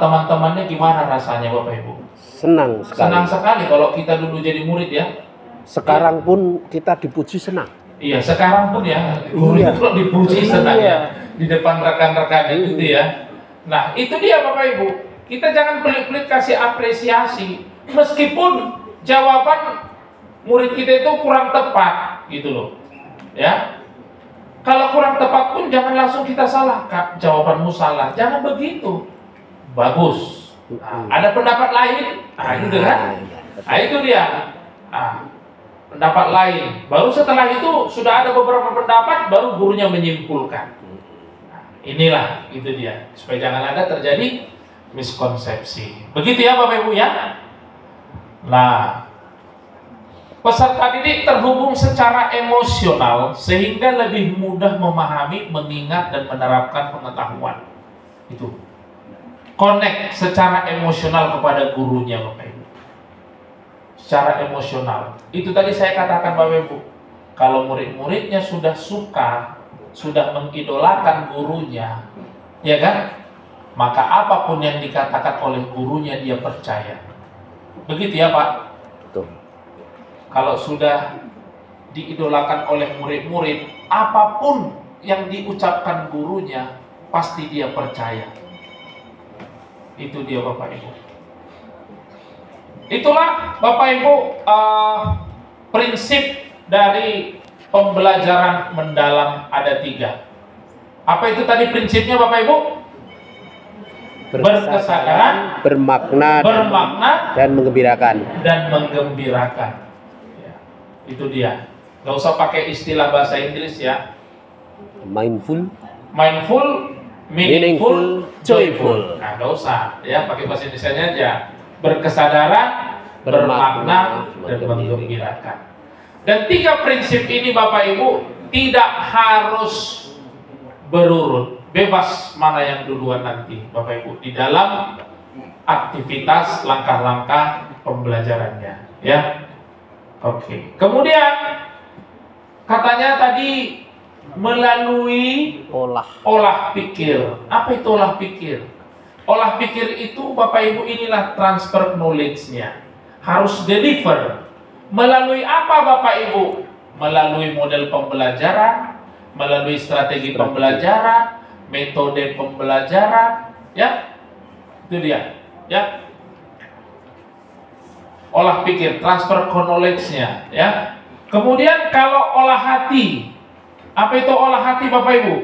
teman-temannya gimana rasanya Bapak Ibu? Senang sekali. Senang sekali kalau kita dulu jadi murid ya. Sekarang pun kita dipuji senang. Iya, sekarang pun ya guru Iya. itu kalau dipuji senang Iya. ya di depan rekan-rekan gitu ya. Nah, itu dia Bapak Ibu. Kita jangan pelit-pelit kasih apresiasi meskipun jawaban murid kita itu kurang tepat gitu loh. Ya. Kalau kurang tepat pun jangan langsung kita salahkan. Jawabanmu salah. Jangan begitu. Bagus. Nah, ada pendapat lain? Nah, gitu kan? Nah, itu dia. Nah, pendapat lain. Baru setelah itu sudah ada beberapa pendapat, baru gurunya menyimpulkan. Nah, inilah itu dia. Supaya jangan ada terjadi miskonsepsi. Begitu ya Bapak Ibu ya. Nah, peserta didik terhubung secara emosional sehingga lebih mudah memahami, mengingat dan menerapkan pengetahuan. Itu. Connect secara emosional kepada gurunya Bapak Ibu. Secara emosional. Itu tadi saya katakan Bapak Ibu. Kalau murid-muridnya sudah suka, sudah mengidolakan gurunya, ya kan? Maka apapun yang dikatakan oleh gurunya dia percaya. Begitu ya Pak? Betul. Kalau sudah diidolakan oleh murid-murid, apapun yang diucapkan gurunya pasti dia percaya. Itu dia Bapak Ibu. Itulah Bapak Ibu prinsip dari pembelajaran mendalam ada 3. Apa itu tadi prinsipnya Bapak Ibu? Berkesadaran, bermakna, dan menggembirakan. Ya, itu dia. Gak usah pakai istilah bahasa Inggris ya. Mindful, meaningful, joyful. Nah, gak usah ya, pakai bahasa Indonesianya aja. Berkesadaran, bermakna, dan menggembirakan. Dan 3 prinsip ini Bapak Ibu tidak harus berurut. Bebas mana yang duluan nanti Bapak Ibu di dalam aktivitas langkah-langkah pembelajarannya ya. Oke. Kemudian katanya tadi melalui olah pikir. Apa itu olah pikir? Olah pikir itu Bapak Ibu inilah transfer knowledge-nya. Harus deliver. Melalui apa Bapak Ibu? Melalui model pembelajaran, melalui strategi pembelajaran, metode pembelajaran, ya. Itu dia, ya. Olah pikir, transfer knowledge-nya, ya. Kemudian kalau olah hati, apa itu olah hati Bapak Ibu?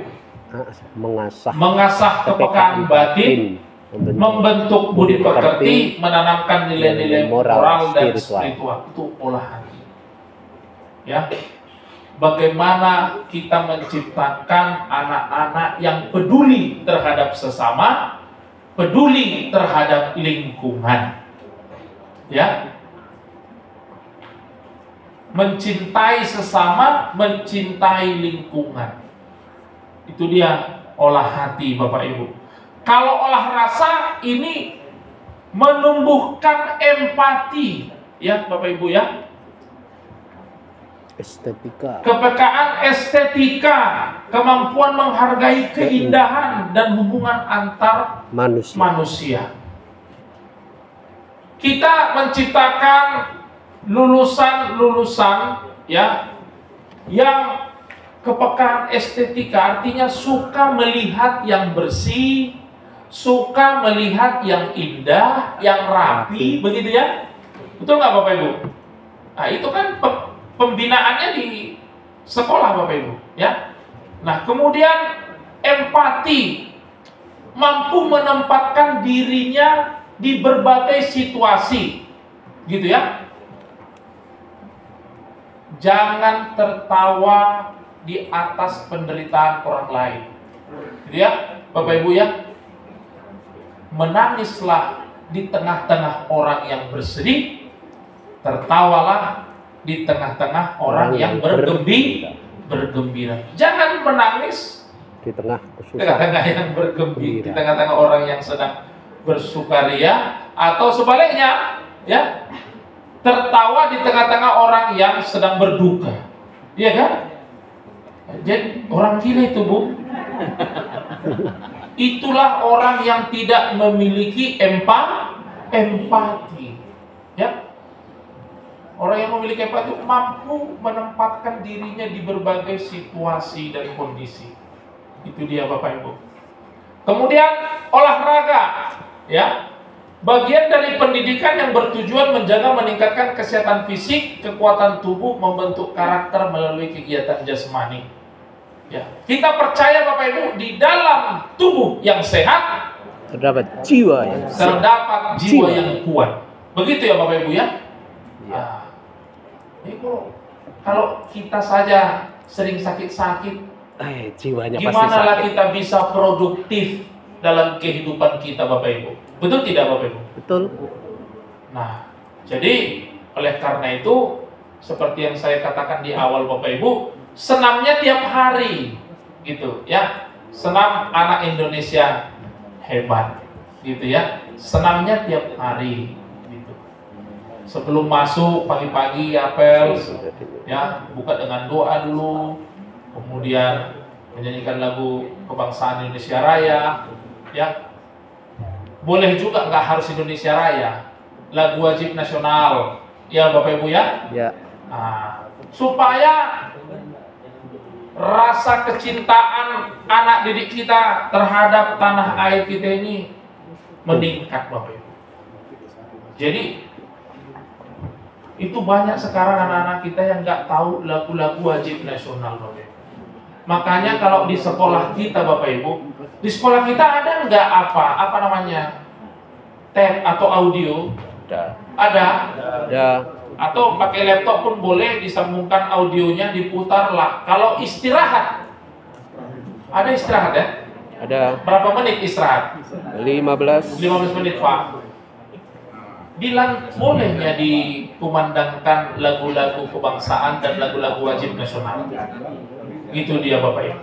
Mengasah kepekaan batin, membentuk budi pekerti, menanamkan nilai-nilai moral dan spiritual. Itu olah hati. Ya. Bagaimana kita menciptakan anak-anak yang peduli terhadap sesama, peduli terhadap lingkungan. Ya. Mencintai sesama, mencintai lingkungan. Itu dia olah hati Bapak Ibu. Kalau olah rasa ini menumbuhkan empati, ya Bapak Ibu ya. Estetika. Kepekaan estetika, kemampuan menghargai keindahan dan hubungan antar manusia. Kita menciptakan lulusan-lulusan ya yang kepekaan estetika, artinya suka melihat yang bersih, suka melihat yang indah, yang rapi, begitu ya? Betul nggak Bapak Ibu? Nah itu kan pembinaannya di sekolah Bapak Ibu, ya. Nah kemudian empati, mampu menempatkan dirinya di berbagai situasi, gitu ya. Jangan tertawa di atas penderitaan orang lain, gitu ya, Bapak Ibu ya. Menangislah di tengah-tengah orang yang bersedih, tertawalah di tengah-tengah orang yang bergembira. Jangan menangis di tengah-tengah yang bergembira, di tengah-tengah orang yang sedang bersukaria, atau sebaliknya, ya, tertawa di tengah-tengah orang yang sedang berduka. Iya kan? Jadi orang gila itu, Bu. itulah orang yang tidak memiliki empati. Ya. Orang yang memiliki empati mampu menempatkan dirinya di berbagai situasi dan kondisi. Itu dia Bapak Ibu. Kemudian olahraga, ya. Bagian dari pendidikan yang bertujuan menjaga meningkatkan kesehatan fisik, kekuatan tubuh, membentuk karakter melalui kegiatan jasmani. Ya. Kita percaya Bapak Ibu, di dalam tubuh yang sehat terdapat jiwa yang yang kuat. Begitu ya Bapak Ibu ya? Ya. Ibu, kalau kita saja sering sakit-sakit, jiwanya pasti gimana lah sakit. kita bisa produktif dalam kehidupan kita Bapak Ibu? Betul tidak Bapak Ibu? Betul. Nah, jadi oleh karena itu seperti yang saya katakan di awal Bapak Ibu, senamnya tiap hari gitu ya. Senam anak Indonesia hebat gitu ya. Senamnya tiap hari gitu. Sebelum masuk pagi-pagi apel ya, buka dengan doa dulu. Kemudian menyanyikan lagu kebangsaan Indonesia Raya ya. Boleh juga nggak harus Indonesia Raya, lagu wajib nasional, ya Bapak Ibu ya. Ya. Nah, supaya rasa kecintaan anak didik kita terhadap tanah air kita ini meningkat Bapak Ibu. Jadi itu banyak sekarang anak-anak kita yang nggak tahu lagu-lagu wajib nasional Bapak Ibu. Makanya kalau di sekolah kita Bapak Ibu, di sekolah kita ada nggak apa namanya tape atau audio? Ada. Atau pakai laptop pun boleh, disambungkan audionya, diputar lah. Kalau istirahat, ada istirahat ya? Ada. Berapa menit istirahat? 15 menit Pak. Bolehnya dikumandangkan lagu-lagu kebangsaan dan lagu-lagu wajib nasional. Gitu dia Bapak Ibu.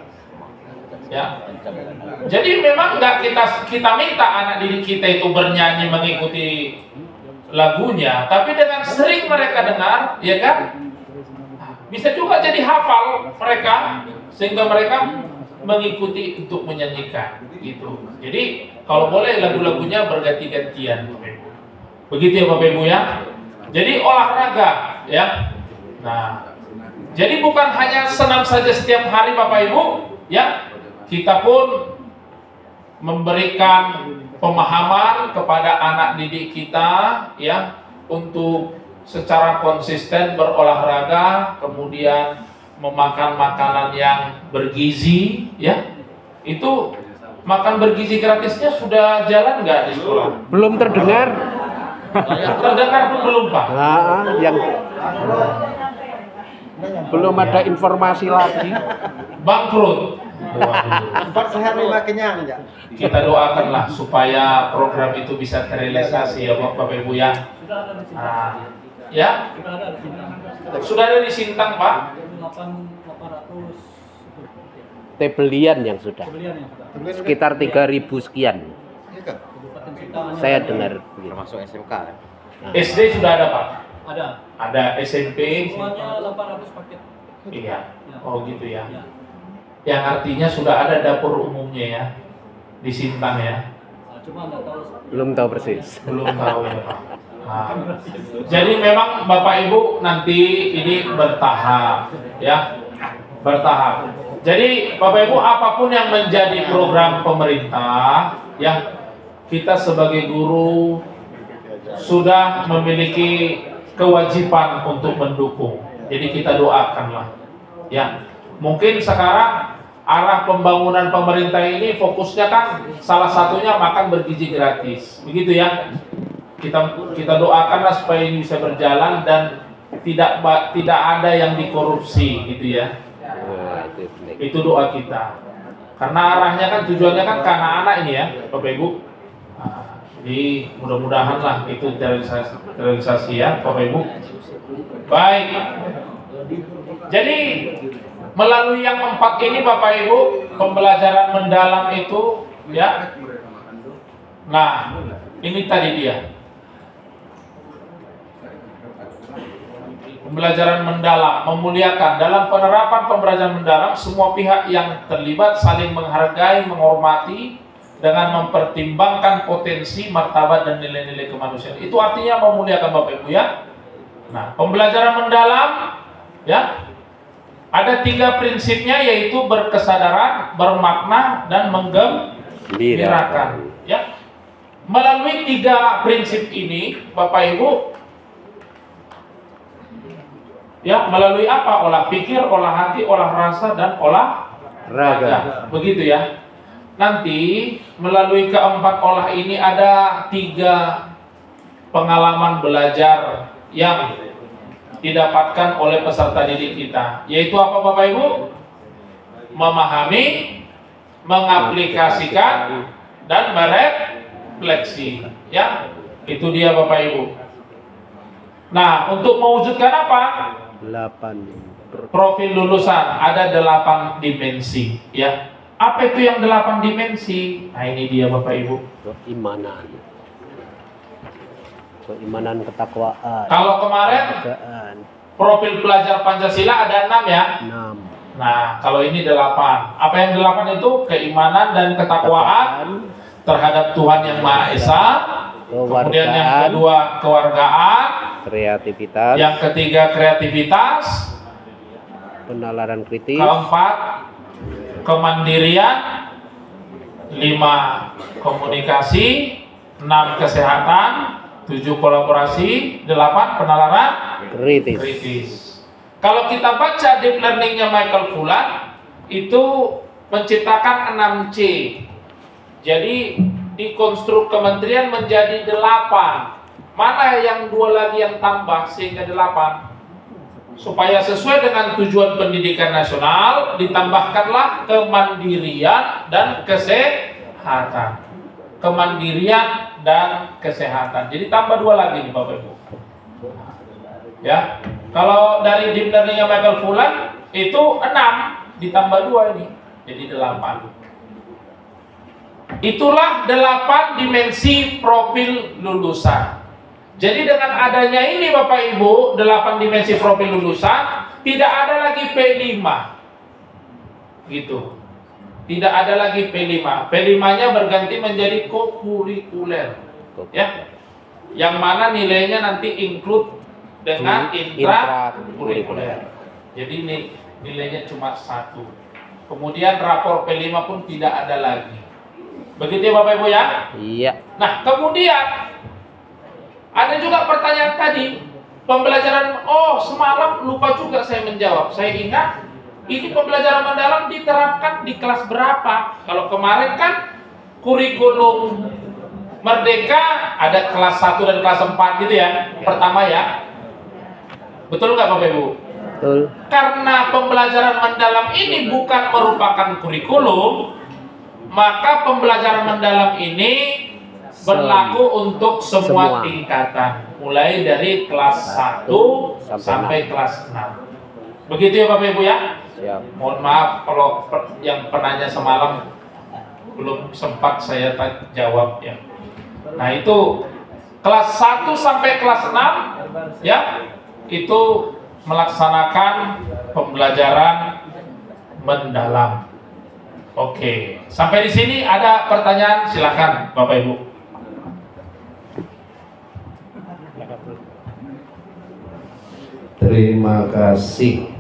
Ya. Jadi memang nggak kita minta anak didik kita itu bernyanyi mengikuti lagunya, tapi dengan sering mereka dengar, ya kan, bisa juga jadi hafal mereka sehingga mereka mengikuti untuk menyanyikan gitu. Jadi kalau boleh lagu-lagunya berganti-gantian, begitu ya Bapak Ibu ya. Jadi olahraga ya. Nah, jadi bukan hanya senam saja setiap hari Bapak Ibu ya. Kita pun memberikan pemahaman kepada anak didik kita ya untuk secara konsisten berolahraga, kemudian memakan makanan yang bergizi ya. Itu makan bergizi gratisnya sudah jalan nggak di sekolah? Belum terdengar. Terdengar pun belum Pak. Yang belum ada informasi lagi. Bangkrut. Empat sehat 5 kenyang ya. Kita doakanlah supaya program itu bisa terrealisasi ya Bapak Ibu ya. Ya. Sudah ada di Sintang Pak. 800 Tebelian yang sudah. Sekitar 3.000 sekian. Saya dengar Termasuk SMK kan? SD sudah ada Pak. ada. Ada SMP. Semuanya 800 paket. Iya. Oh gitu ya. Yang artinya sudah ada dapur umumnya ya di Sintang ya. Cuma nggak tahu. Belum tahu persis. Belum tahu ya Pak. Nah, jadi memang Bapak Ibu nanti ini bertahap ya, bertahap. Jadi Bapak Ibu apapun yang menjadi program pemerintah ya, kita sebagai guru sudah memiliki kewajiban untuk mendukung. Jadi kita doakanlah ya. Mungkin sekarang arah pembangunan pemerintah ini fokusnya kan salah satunya makan bergizi gratis, begitu ya. Kita doakanlah supaya ini bisa berjalan dan tidak ada yang dikorupsi, gitu ya. Itu doa kita. Karena arahnya kan tujuannya kan ke anak-anak ini ya, Bapak Ibu. Jadi mudah-mudahan lah itu terrealisasi ya, Bapak Ibu. Baik. Jadi melalui yang 4 ini Bapak Ibu, pembelajaran mendalam itu ya. Nah, ini tadi dia. Pembelajaran mendalam, memuliakan. Dalam penerapan pembelajaran mendalam, semua pihak yang terlibat saling menghargai, menghormati, dengan mempertimbangkan potensi, martabat dan nilai-nilai kemanusiaan. Itu artinya memuliakan Bapak Ibu ya. Nah, pembelajaran mendalam ya ada 3 prinsipnya, yaitu berkesadaran, bermakna, dan menggembirakan. Ya, melalui 3 prinsip ini, Bapak Ibu, ya melalui apa? Olah pikir, olah hati, olah rasa, dan olah raga. Begitu ya. Nanti melalui keempat olah ini ada 3 pengalaman belajar yang didapatkan oleh peserta didik kita, yaitu apa Bapak Ibu? Memahami, mengaplikasikan, dan merefleksi. Ya, itu dia Bapak Ibu. Nah, untuk mewujudkan apa? 8 Profil lulusan ada 8 dimensi. Ya, apa itu yang 8 dimensi? Nah, ini dia Bapak Ibu. Keimanan, ketakwaan. Kalau kemarin kebahagiaan. profil pelajar Pancasila ada 6 ya. 6 Nah, kalau ini 8. Apa yang 8 itu? Keimanan dan ketakwaan terhadap Tuhan Yang Maha Esa. Kemudian yang kedua, kewargaan. Kreativitas. Yang ketiga, kreativitas. Penalaran kritis. Keempat, kemandirian. 5, komunikasi. 6, kesehatan. 7, kolaborasi. 8, penalaran kritis. Kalau kita baca deep learningnya Michael Fullan, itu menciptakan 6C. Jadi di konstruk kementerian menjadi 8. Mana yang 2 lagi yang tambah sehingga 8? Supaya sesuai dengan tujuan pendidikan nasional, ditambahkanlah kemandirian dan kesehatan. Kemandirian dan kesehatan. Jadi tambah 2 lagi nih Bapak Ibu. Ya, kalau dari deep learningnya Michael Fullan itu 6 ditambah 2 ini, jadi 8. Itulah 8 dimensi profil lulusan. Jadi dengan adanya ini Bapak Ibu, 8 dimensi profil lulusan, tidak ada lagi P5. Gitu. Tidak ada lagi P5. P5-nya berganti menjadi kokurikuler. Ya. Yang mana nilainya nanti include dengan intrakurikuler. Jadi ini nilainya cuma 1. Kemudian rapor P5 pun tidak ada lagi. Begitu ya Bapak Ibu ya? Iya. Nah, kemudian ada juga pertanyaan tadi, pembelajaran, semalam lupa juga saya menjawab. Saya ingat ini pembelajaran mendalam diterapkan di kelas berapa? Kalau kemarin kan kurikulum Merdeka ada kelas 1 dan kelas 4 gitu ya. Pertama ya. Betul nggak Bapak Ibu? Betul. Karena pembelajaran mendalam ini bukan merupakan kurikulum, maka pembelajaran mendalam ini berlaku untuk semua tingkatan, mulai dari kelas 1 sampai kelas 6. Begitu ya Bapak Ibu ya? Siap. Mohon maaf kalau yang penanya semalam belum sempat saya jawab ya. Nah, itu kelas 1 sampai kelas 6 ya, itu melaksanakan pembelajaran mendalam. Oke, sampai di sini ada pertanyaan, silakan Bapak Ibu. Terima kasih.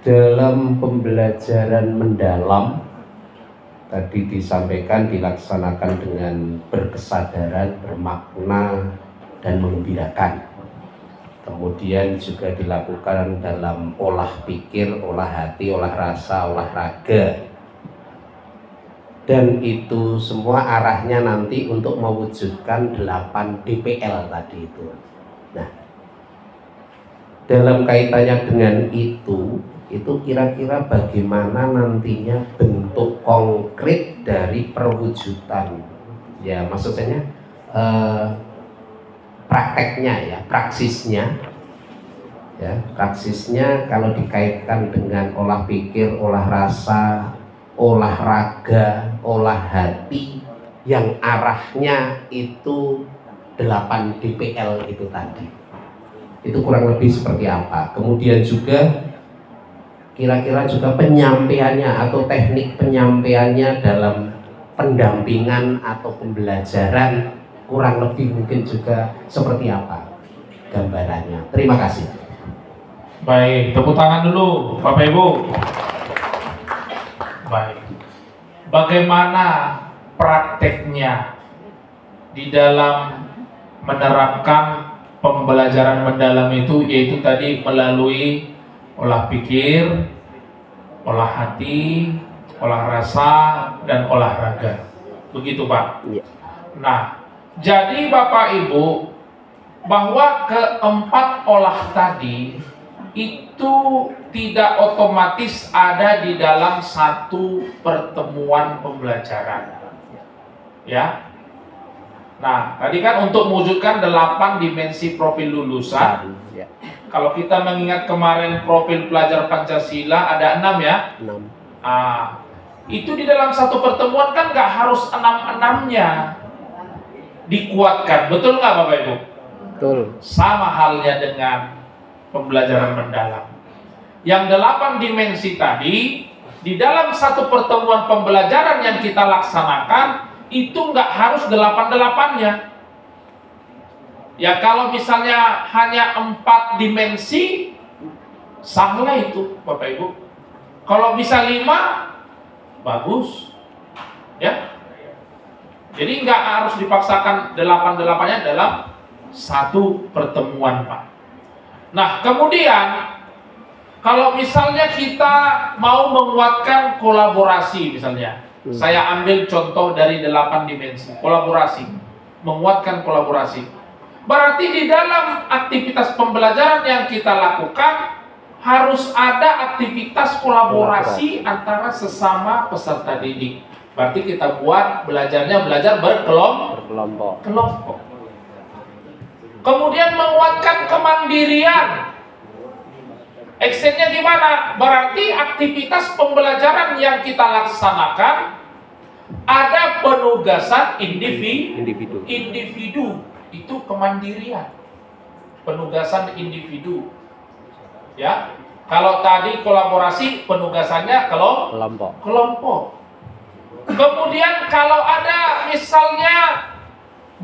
Dalam pembelajaran mendalam tadi disampaikan dilaksanakan dengan berkesadaran, bermakna, dan menggembirakan. Kemudian juga dilakukan dalam olah pikir, olah hati, olah rasa, olah raga. Dan itu semua arahnya nanti untuk mewujudkan 8 DPL tadi itu. Nah, dalam kaitannya dengan itu kira-kira bagaimana nantinya bentuk konkret dari perwujudan, ya maksudnya prakteknya ya, praksisnya ya, praksisnya kalau dikaitkan dengan olah pikir, olah rasa, olah raga, olah hati, yang arahnya itu 8 DPL itu tadi, itu kurang lebih seperti apa. Kemudian juga kira-kira juga penyampaiannya atau teknik penyampaiannya dalam pendampingan atau pembelajaran kurang lebih mungkin juga seperti apa gambarannya. Terima kasih. Baik, tepuk tangan dulu Bapak Ibu. Baik. Bagaimana prakteknya di dalam menerapkan pembelajaran mendalam itu, yaitu tadi melalui olah pikir, olah hati, olah rasa, dan olahraga. Begitu Pak? Iya. Nah, jadi Bapak Ibu, bahwa keempat olah tadi itu tidak otomatis ada di dalam satu pertemuan pembelajaran. Ya. Nah, tadi kan untuk mewujudkan 8 dimensi profil lulusan. Ya. Kalau kita mengingat kemarin profil pelajar Pancasila ada 6 ya. 6. Itu di dalam satu pertemuan kan nggak harus 6-6-nya dikuatkan, betul nggak Bapak Ibu? Betul. Sama halnya dengan pembelajaran mendalam. Yang 8 dimensi tadi di dalam satu pertemuan pembelajaran yang kita laksanakan itu nggak harus 8-8-nya. Ya kalau misalnya hanya 4 dimensi, salah itu Bapak Ibu. Kalau bisa 5, bagus. Ya. Jadi nggak harus dipaksakan 8-8-nya dalam satu pertemuan Pak. Nah kemudian kalau misalnya kita mau menguatkan kolaborasi misalnya, saya ambil contoh dari 8 dimensi, kolaborasi, menguatkan kolaborasi. Berarti di dalam aktivitas pembelajaran yang kita lakukan harus ada aktivitas kolaborasi antara sesama peserta didik. Berarti kita buat belajar berkelompok. Kemudian menguatkan kemandirian. Actionnya gimana? Berarti aktivitas pembelajaran yang kita laksanakan ada penugasan individu. Itu kemandirian, penugasan individu. Ya, kalau tadi kolaborasi, penugasannya kelompok. Kemudian kalau ada misalnya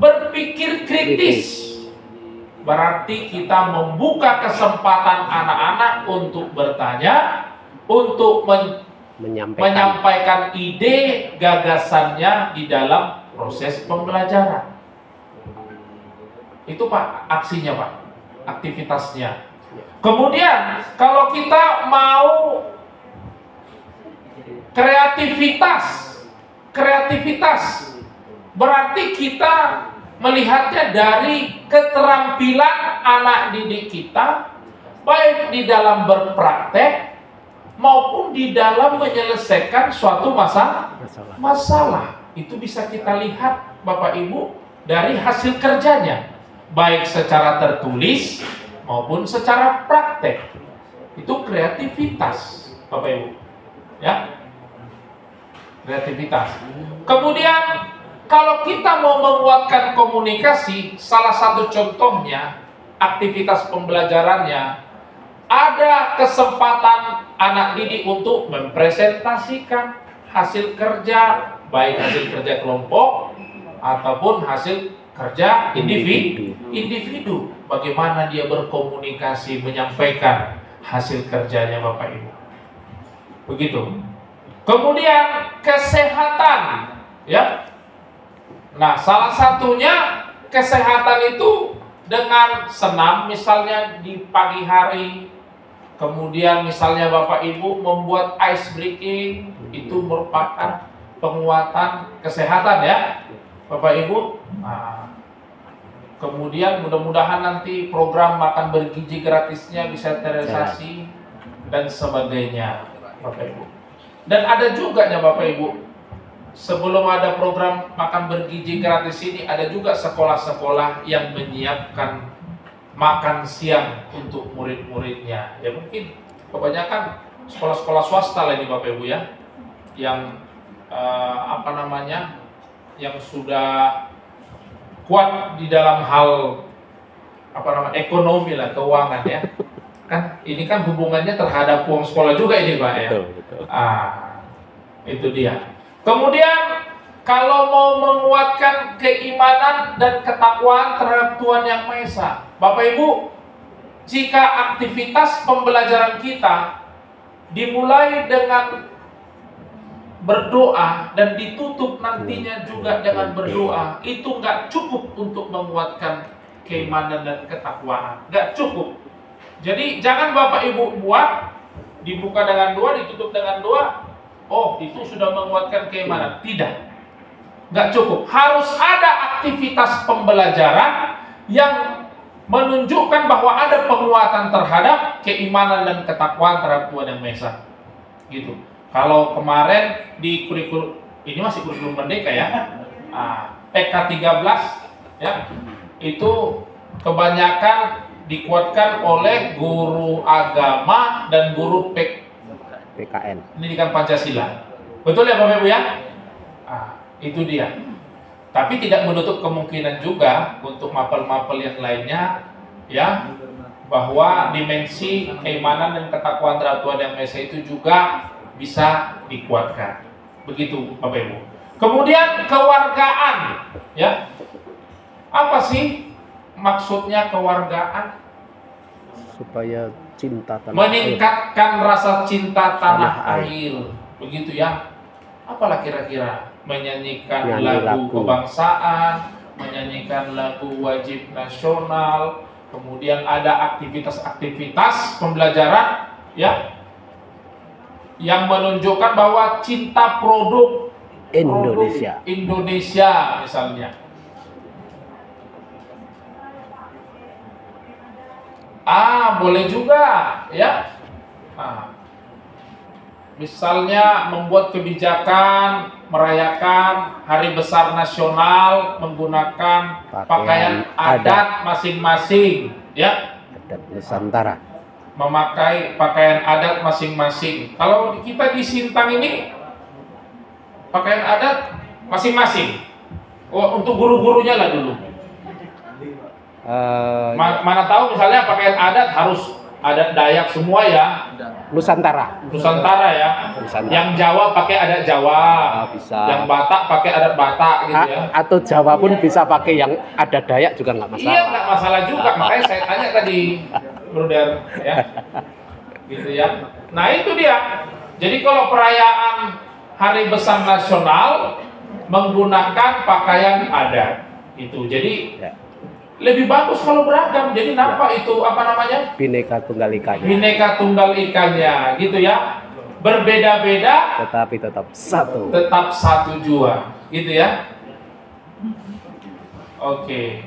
berpikir kritis, berarti kita membuka kesempatan anak-anak untuk bertanya, untuk menyampaikan ide gagasannya di dalam proses pembelajaran. Itu Pak, aksinya Pak, aktivitasnya. Kemudian kalau kita mau kreativitas berarti kita melihatnya dari keterampilan anak didik kita, baik di dalam berpraktek maupun di dalam menyelesaikan suatu masalah. Itu bisa kita lihat Bapak Ibu dari hasil kerjanya, baik secara tertulis maupun secara praktek. Itu kreativitas Bapak Ibu, ya, kreativitas. Kemudian kalau kita mau menguatkan komunikasi, salah satu contohnya aktivitas pembelajarannya ada kesempatan anak didik untuk mempresentasikan hasil kerja, baik hasil kerja kelompok ataupun hasil kerja individu. Bagaimana dia berkomunikasi, menyampaikan hasil kerjanya Bapak Ibu. Begitu. Kemudian kesehatan, ya. Nah, salah satunya kesehatan itu dengan senam, misalnya di pagi hari. Kemudian misalnya Bapak Ibu membuat ice breaking, itu merupakan penguatan kesehatan ya Bapak Ibu. Nah, kemudian mudah-mudahan nanti program makan bergizi gratisnya bisa terrealisasi dan sebagainya Bapak Ibu. Dan ada juga ya Bapak Ibu, sebelum ada program makan bergizi gratis ini, ada juga sekolah-sekolah yang menyiapkan makan siang untuk murid-muridnya. Ya mungkin kebanyakan sekolah-sekolah swasta lah ini Bapak Ibu ya, yang yang sudah kuat di dalam hal ekonomi lah, keuangan ya. Kan ini kan hubungannya terhadap uang sekolah juga ini Pak ya. Betul, betul. Itu dia. Kemudian kalau mau menguatkan keimanan dan ketakwaan terhadap Tuhan Yang Maha Esa, Bapak Ibu, jika aktivitas pembelajaran kita dimulai dengan berdoa dan ditutup nantinya juga dengan berdoa, itu nggak cukup untuk menguatkan keimanan dan ketakwaan, nggak cukup. Jadi jangan Bapak Ibu buat dibuka dengan doa, ditutup dengan doa, oh itu sudah menguatkan keimanan. Tidak, nggak cukup. Harus ada aktivitas pembelajaran yang menunjukkan bahwa ada penguatan terhadap keimanan dan ketakwaan terhadap Tuhan Yang Maha Esa. Gitu. Kalau kemarin di kurikulum ini masih kurikulum merdeka ya, PK 13 ya, itu kebanyakan dikuatkan oleh guru agama dan guru PKN. pendidikan Pancasila. Betul ya Bapak Ibu ya? Itu dia. Tapi tidak menutup kemungkinan juga untuk mapel-mapel yang lainnya ya, bahwa dimensi keimanan dan ketakwaan terhadap Tuhan Yang Maha Esa itu juga bisa dikuatkan. Begitu Bapak Ibu. Kemudian kewargaan ya. Apa sih maksudnya kewargaan? Supaya cinta tanah Meningkatkan rasa cinta tanah Tanah air. Begitu ya. Apalah kira-kira? Menyanyikan Nyanyi lagu lagu. kebangsaan, menyanyikan lagu wajib nasional, kemudian ada aktivitas-aktivitas pembelajaran ya yang menunjukkan bahwa cinta produk Indonesia. Indonesia misalnya. Boleh juga ya. Misalnya membuat kebijakan merayakan Hari Besar Nasional menggunakan pakaian adat masing-masing ya. Adat Nusantara. Memakai pakaian adat masing-masing. Kalau kita di Sintang ini pakaian adat masing-masing. Untuk guru-gurunya lah dulu. Mana tahu misalnya pakaian adat harus adat Dayak semua ya. Nusantara. Nusantara ya. Nusantara. Yang Jawa pakai adat Jawa. Bisa. Yang Batak pakai adat Batak gitu ya. Atau Jawa pun bisa pakai yang ada Dayak juga nggak masalah. Iya, nggak masalah juga. Makanya saya tanya tadi, Bruder, ya. Gitu ya. Nah itu dia. Jadi kalau perayaan Hari Besar Nasional menggunakan pakaian adat, itu. Jadi Ya. lebih bagus kalau beragam. Jadi kenapa itu apa namanya? Bineka Tunggal Ika. Bineka Tunggal Ikanya, gitu ya. Berbeda-beda, Tetapi tetap satu. tetap satu jua, gitu ya. Oke.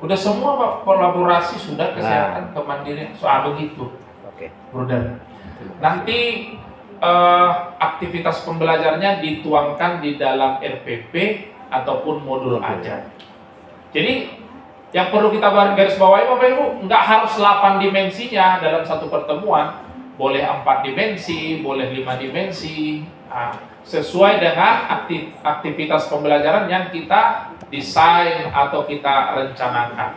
Udah semua Pak, kolaborasi sudah, kesehatan, kemandirian, soal begitu, Oke. Bruder. Nanti aktivitas pembelajarannya dituangkan di dalam RPP ataupun modul ajar. Jadi yang perlu kita garis bawahi Bapak Ibu, nggak harus 8 dimensinya dalam satu pertemuan, boleh 4 dimensi, boleh 5 dimensi, sesuai dengan aktivitas pembelajaran yang kita desain atau kita rencanakan.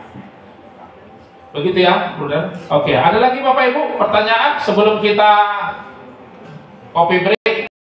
Begitu ya, Bruder? Oke, ada lagi Bapak Ibu pertanyaan sebelum kita kopi break?